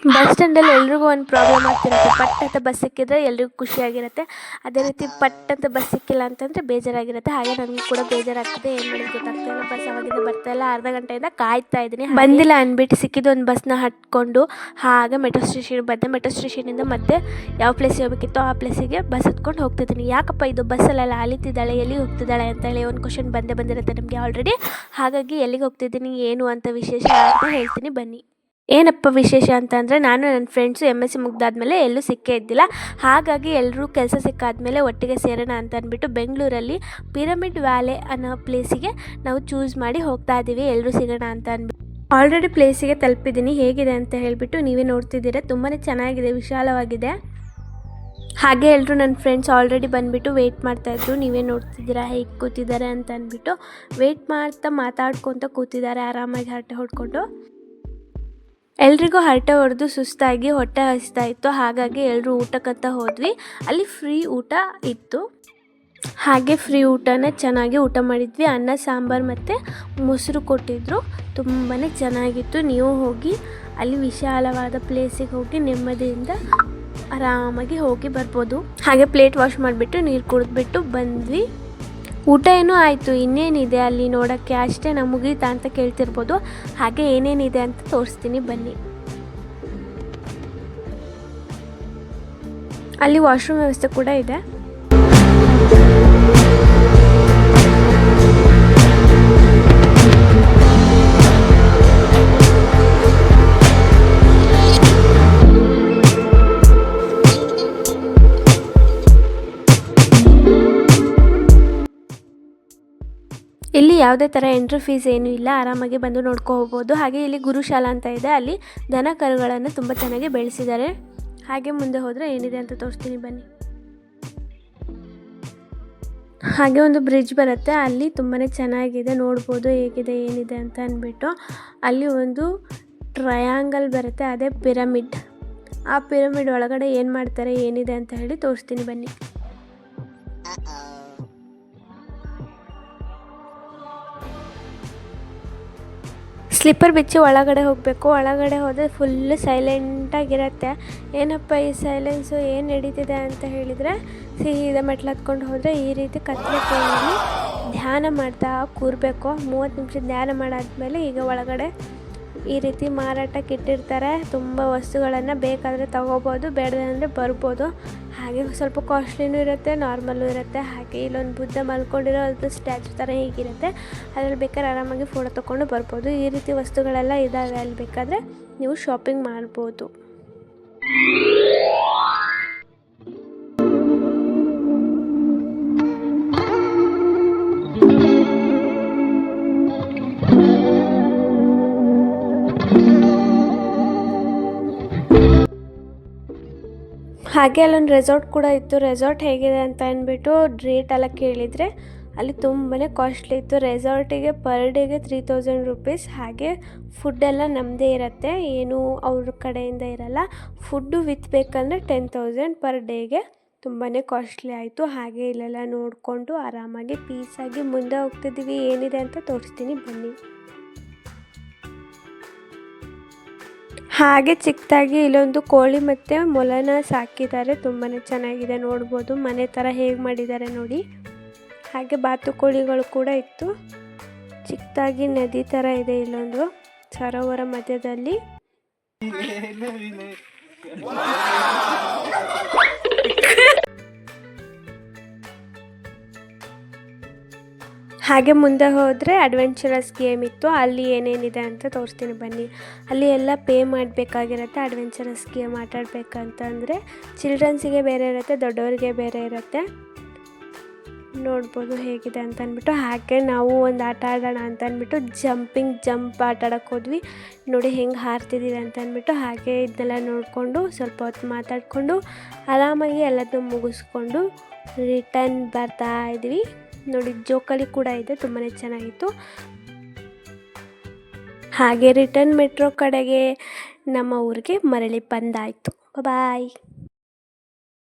Bus ಸ್ಟ್ಯಾಂಡಲ್ಲಿ ಎಲ್ರಿಗೂ ಒಂದು problem ಆಗ್ತಿರುತ್ತೆ. ಪಟ್ ಅಂತ ಬಸ್ ಸಿಕ್ಕಿದ್ರೆ ಎಲ್ರಿಗೂ ಖುಷಿಯಾಗಿರುತ್ತೆ. ಅದೇ ರೀತಿ ಪಟ್ ಅಂತ ಬಸ್ ಸಿಕ್ಕಿಲ್ಲ ಅಂತಂದರೆ ಬೇಜಾರಾಗಿರುತ್ತೆ. ಹಾಗೆ ನನಗೂ ಕೂಡ ಬೇಜಾರಾಗ್ತಿದೆ. ಏನು ಮಾಡೋದು ಗೊತ್ತಾಗ್ತಾ ಇಲ್ಲ. ಬಸ್ ಅವಾಗಿಂದ ಬರ್ತಾ ಇಲ್ಲ. ಅರ್ಧ ಗಂಟೆಯಿಂದ ಕಾಯ್ತಾ ಇದ್ದೀನಿ. ಬಂದಿಲ್ಲ ಅಂದ್ಬಿಟ್ಟು ಸಿಕ್ಕಿದ್ದು ಒಂದು ಬಸ್ನ ಹತ್ಕೊಂಡು ಹಾಗೆ ಮೆಟ್ರೋ ಸ್ಟೇಷನ್ ಬಂದೆ. ಮೆಟ್ರೋ ಸ್ಟೇಷನಿಂದ ಮತ್ತೆ ಯಾವ ಪ್ಲೇಸಿಗೆ ಹೋಗಬೇಕಿತ್ತೋ ಆ ಪ್ಲೇಸಿಗೆ ಬಸ್ ಹತ್ಕೊಂಡು ಹೋಗ್ತಿದ್ದೀನಿ. ಯಾಕಪ್ಪ ಇದು ಬಸ್ಸಲ್ಲೆಲ್ಲ ಅಲಿತಿದ್ದಾಳೆ, ಎಲ್ಲಿಗೆ ಹೋಗ್ತಿದ್ದಾಳೆ ಅಂತ ಹೇಳಿ ಒಂದು ಕ್ವಶನ್ ಬಂದಿರುತ್ತೆ ನಮಗೆ ಆಲ್ರೆಡಿ. ಹಾಗಾಗಿ ಎಲ್ಲಿಗೆ ಹೋಗ್ತಿದ್ದೀನಿ, ಏನು ಅಂತ ವಿಶೇಷ ಅಂತ ಹೇಳ್ತೀನಿ ಬನ್ನಿ. ಏನಪ್ಪ ವಿಶೇಷ ಅಂತಂದರೆ, ನಾನು ನನ್ನ ಫ್ರೆಂಡ್ಸು MSc ಮುಗ್ದಾದ್ಮೇಲೆ ಎಲ್ಲೂ ಸಿಕ್ಕೇ ಇದ್ದಿಲ್ಲ. ಹಾಗಾಗಿ ಎಲ್ಲರೂ ಕೆಲಸ ಸಿಕ್ಕಾದ್ಮೇಲೆ ಒಟ್ಟಿಗೆ ಸೇರೋಣ ಅಂತ ಅಂದ್ಬಿಟ್ಟು ಬೆಂಗಳೂರಲ್ಲಿ ಪಿರಮಿಡ್ ವ್ಯಾಲೆ ಅನ್ನೋ ಪ್ಲೇಸಿಗೆ ನಾವು ಚೂಸ್ ಮಾಡಿ ಹೋಗ್ತಾ ಇದ್ದೀವಿ. ಎಲ್ಲರೂ ಸಿಗೋಣ ಅಂತ ಅಂದ್ಬಿಟ್ಟು ಆಲ್ರೆಡಿ ಪ್ಲೇಸಿಗೆ ತಲುಪಿದ್ದೀನಿ. ಹೇಗಿದೆ ಅಂತ ಹೇಳಿಬಿಟ್ಟು ನೀವೇ ನೋಡ್ತಿದ್ದೀರ. ತುಂಬಾ ಚೆನ್ನಾಗಿದೆ, ವಿಶಾಲವಾಗಿದೆ. ಹಾಗೆ ಎಲ್ಲರೂ ನನ್ನ ಫ್ರೆಂಡ್ಸ್ ಆಲ್ರೆಡಿ ಬಂದುಬಿಟ್ಟು ವೆಯ್ಟ್ ಮಾಡ್ತಾಯಿದ್ರು. ನೀವೇ ನೋಡ್ತಿದ್ದೀರಾ ಹೇಗೆ ಕೂತಿದ್ದಾರೆ ಅಂತ ಅಂದ್ಬಿಟ್ಟು. ವೆಯ್ಟ್ ಮಾಡ್ತಾ ಮಾತಾಡ್ಕೊತ ಕೂತಿದ್ದಾರೆ ಆರಾಮಾಗಿ ಹರಟೆ ಹೊಡ್ಕೊಂಡು. ಎಲ್ರಿಗೂ ಹರಟೆ ಹೊಡೆದು ಸುಸ್ತಾಗಿ ಹೊಟ್ಟೆ ಹಸಿತಾ ಇತ್ತು. ಹಾಗಾಗಿ ಎಲ್ಲರೂ ಊಟಕ್ಕಂತ ಹೋದ್ವಿ. ಅಲ್ಲಿ ಫ್ರೀ ಊಟ ಇತ್ತು. ಹಾಗೆ ಫ್ರೀ ಊಟನೇ ಚೆನ್ನಾಗಿ ಊಟ ಮಾಡಿದ್ವಿ. ಅನ್ನ ಸಾಂಬಾರು ಮತ್ತು ಮೊಸರು ಕೊಟ್ಟಿದ್ದರು. ತುಂಬಾ ಚೆನ್ನಾಗಿತ್ತು. ನೀವು ಹೋಗಿ ಅಲ್ಲಿ ವಿಶಾಲವಾದ ಪ್ಲೇಸಿಗೆ ಹೋಗಿ ನೆಮ್ಮದಿಯಿಂದ ಆರಾಮಾಗಿ ಹೋಗಿ ಬರ್ಬೋದು. ಹಾಗೆ ಪ್ಲೇಟ್ ವಾಶ್ ಮಾಡಿಬಿಟ್ಟು ನೀರು ಕುಡಿದ್ಬಿಟ್ಟು ಬಂದ್ವಿ. ಊಟ ಏನೂ ಆಯಿತು. ಇನ್ನೇನಿದೆ ಅಲ್ಲಿ ನೋಡೋಕ್ಕೆ, ಅಷ್ಟೇ ನಾವು ಮುಗೀತಾ ಅಂತ ಕೇಳ್ತಿರ್ಬೋದು. ಹಾಗೆ ಏನೇನಿದೆ ಅಂತ ತೋರಿಸ್ತೀನಿ ಬನ್ನಿ. ಅಲ್ಲಿ ವಾಶ್ರೂಮ್ ವ್ಯವಸ್ಥೆ ಕೂಡ ಇದೆ. ಇಲ್ಲಿ ಯಾವುದೇ ಥರ ಎಂಟ್ರಿ ಫೀಸ್ ಏನೂ ಇಲ್ಲ. ಆರಾಮಾಗಿ ಬಂದು ನೋಡ್ಕೊ ಹೋಗ್ಬೋದು. ಹಾಗೆ ಇಲ್ಲಿ ಗುರುಶಾಲಾ ಅಂತ ಇದೆ. ಅಲ್ಲಿ ದನ ಕರುಗಳನ್ನು ತುಂಬ ಚೆನ್ನಾಗಿ ಬೆಳೆಸಿದ್ದಾರೆ. ಹಾಗೆ ಮುಂದೆ ಹೋದರೆ ಏನಿದೆ ಅಂತ ತೋರಿಸ್ತೀನಿ ಬನ್ನಿ. ಹಾಗೆ ಒಂದು ಬ್ರಿಡ್ಜ್ ಬರುತ್ತೆ. ಅಲ್ಲಿ ತುಂಬಾ ಚೆನ್ನಾಗಿದೆ, ನೋಡ್ಬೋದು ಹೇಗಿದೆ ಏನಿದೆ ಅಂತ ಅಂದ್ಬಿಟ್ಟು. ಅಲ್ಲಿ ಒಂದು ಟ್ರಯಾಂಗಲ್ ಬರುತ್ತೆ, ಅದೇ ಪಿರಮಿಡ್. ಆ ಪಿರಮಿಡ್ ಒಳಗಡೆ ಏನು ಮಾಡ್ತಾರೆ, ಏನಿದೆ ಅಂತ ಹೇಳಿ ತೋರಿಸ್ತೀನಿ ಬನ್ನಿ. ಸ್ಲಿಪ್ಪರ್ ಬಿಚ್ಚಿ ಒಳಗಡೆ ಹೋಗಬೇಕು. ಒಳಗಡೆ ಹೋದರೆ ಫುಲ್ಲು ಸೈಲೆಂಟಾಗಿರುತ್ತೆ. ಏನಪ್ಪ ಈ ಸೈಲೆನ್ಸು, ಏನು ನಡೀತಿದೆ ಅಂತ ಹೇಳಿದರೆ, ಸೀದಾ ಮೆಟ್ಲು ಹತ್ಕೊಂಡು ಹೋದರೆ ಈ ರೀತಿ ಕತ್ತಲೆ ಕೋಣೆಯಲ್ಲಿ ಧ್ಯಾನ ಮಾಡ್ತಾ ಕೂರಬೇಕು. 30 ನಿಮಿಷ ಧ್ಯಾನ ಮಾಡಾದ್ಮೇಲೆ ಈಗ ಒಳಗಡೆ ಈ ರೀತಿ ಮಾರಾಟಕ್ಕೆ ಇಟ್ಟಿರ್ತಾರೆ. ತುಂಬ ವಸ್ತುಗಳನ್ನು ಬೇಕಾದರೆ ತೊಗೋಬೋದು, ಬೇಡದಂದರೆ ಬರ್ಬೋದು. ಹಾಗೆ ಸ್ವಲ್ಪ ಕಾಸ್ಟ್ಲಿನೂ ಇರುತ್ತೆ, ನಾರ್ಮಲ್ಲೂ ಇರುತ್ತೆ. ಹಾಗೆ ಇಲ್ಲೊಂದು ಬುದ್ಧ ಮಲ್ಕೊಂಡಿರೋ ಅದು ಸ್ಟ್ಯಾಚು ಥರ ಹೀಗಿರುತ್ತೆ. ಅದರಲ್ಲಿ ಬೇಕಾದ್ರೆ ಆರಾಮಾಗಿ ಫೋಟೋ ತೊಗೊಂಡು ಬರ್ಬೋದು. ಈ ರೀತಿ ವಸ್ತುಗಳೆಲ್ಲ ಇದ್ದಾವೆ. ಅಲ್ಲಿ ಬೇಕಾದರೆ ನೀವು ಶಾಪಿಂಗ್ ಮಾಡ್ಬೋದು. ಹಾಗೆ ಅಲ್ಲೊಂದು ರೆಸಾರ್ಟ್ ಕೂಡ ಇತ್ತು. ರೆಸಾರ್ಟ್ ಹೇಗಿದೆ ಅಂತ ಅಂದ್ಬಿಟ್ಟು ರೇಟ್ ಎಲ್ಲ ಕೇಳಿದರೆ ಅಲ್ಲಿ ತುಂಬಾ ಕಾಸ್ಟ್ಲಿ ಇತ್ತು. ರೆಸಾರ್ಟಿಗೆ ಪರ್ ಡೇಗೆ 3000 ರುಪೀಸ್. ಹಾಗೆ ಫುಡ್ಡೆಲ್ಲ ನಮ್ಮದೇ ಇರುತ್ತೆ, ಏನು ಅವ್ರ ಕಡೆಯಿಂದ ಇರಲ್ಲ. ಫುಡ್ಡು ವಿತ್ ಬೇಕಂದರೆ 10,000 ಪರ್ ಡೇಗೆ. ತುಂಬಾ ಕಾಸ್ಟ್ಲಿ ಆಯಿತು. ಹಾಗೆ ಇಲ್ಲೆಲ್ಲ ನೋಡಿಕೊಂಡು ಆರಾಮಾಗಿ ಪೀಸಾಗಿ ಮುಂದೆ ಹೋಗ್ತಿದ್ದೀವಿ. ಏನಿದೆ ಅಂತ ತೋರಿಸ್ತೀನಿ ಬನ್ನಿ. ಹಾಗೆ ಚಿಕ್ಕದಾಗಿ ಇಲ್ಲೊಂದು ಕೋಳಿ ಮತ್ತು ಮೊಲನ ಸಾಕಿದ್ದಾರೆ. ತುಂಬಾ ಚೆನ್ನಾಗಿದೆ, ನೋಡ್ಬೋದು. ಮನೆ ಥರ ಹೇಗೆ ಮಾಡಿದ್ದಾರೆ ನೋಡಿ. ಹಾಗೆ ಬಾತುಕೋಳಿಗಳು ಕೂಡ ಇತ್ತು. ಚಿಕ್ಕದಾಗಿ ನದಿ ಥರ ಇದೆ. ಇಲ್ಲೊಂದು ಸರೋವರ ಮಧ್ಯದಲ್ಲಿ. ಹಾಗೆ ಮುಂದೆ ಹೋದರೆ ಅಡ್ವೆಂಚರಸ್ ಗೇಮ್ ಇತ್ತು. ಅಲ್ಲಿ ಏನೇನಿದೆ ಅಂತ ತೋರಿಸ್ತೀನಿ ಬನ್ನಿ. ಅಲ್ಲಿ ಎಲ್ಲ ಪೇ ಮಾಡಬೇಕಾಗಿರುತ್ತೆ ಅಡ್ವೆಂಚರಸ್ ಗೇಮ್ ಆಟಾಡಬೇಕಂತಂದರೆ. ಚಿಲ್ಡ್ರನ್ಸಿಗೆ ಬೇರೆ ಇರುತ್ತೆ, ದೊಡ್ಡವರಿಗೆ ಬೇರೆ ಇರುತ್ತೆ. ನೋಡ್ಬೋದು ಹೇಗಿದೆ ಅಂತ ಅಂದ್ಬಿಟ್ಟು. ಹಾಗೆ ನಾವು ಒಂದು ಆಟ ಆಡೋಣ ಅಂತ ಅಂದ್ಬಿಟ್ಟು ಜಂಪ್ ಆಟ ಆಡೋಕ್ಕೆ ಹೋದ್ವಿ. ನೋಡಿ ಹೆಂಗೆ ಹಾರ್ತಿದ್ದೀವಿ ಅಂತ ಅಂದ್ಬಿಟ್ಟು. ಹಾಗೆ ಇದನ್ನೆಲ್ಲ ನೋಡಿಕೊಂಡು ಸ್ವಲ್ಪ ಹೊತ್ತು ಮಾತಾಡಿಕೊಂಡು ಆರಾಮಾಗಿ ಎಲ್ಲದನ್ನೂ ಮುಗಿಸ್ಕೊಂಡು ರಿಟರ್ನ್ ಬರ್ತಾ ಇದ್ವಿ. ನೋಡಿ ಜೋಕಾಲಿ ಕೂಡ ಇದೆ, ತುಂಬಾ ಚೆನ್ನಾಗಿತ್ತು. ಹಾಗೆ ರಿಟರ್ನ್ ಮೆಟ್ರೋ ಕಡೆಗೆ ನಮ್ಮ ಊರಿಗೆ ಮರಳಿ ಬಂದಾಯಿತು. ಬಾಯ್.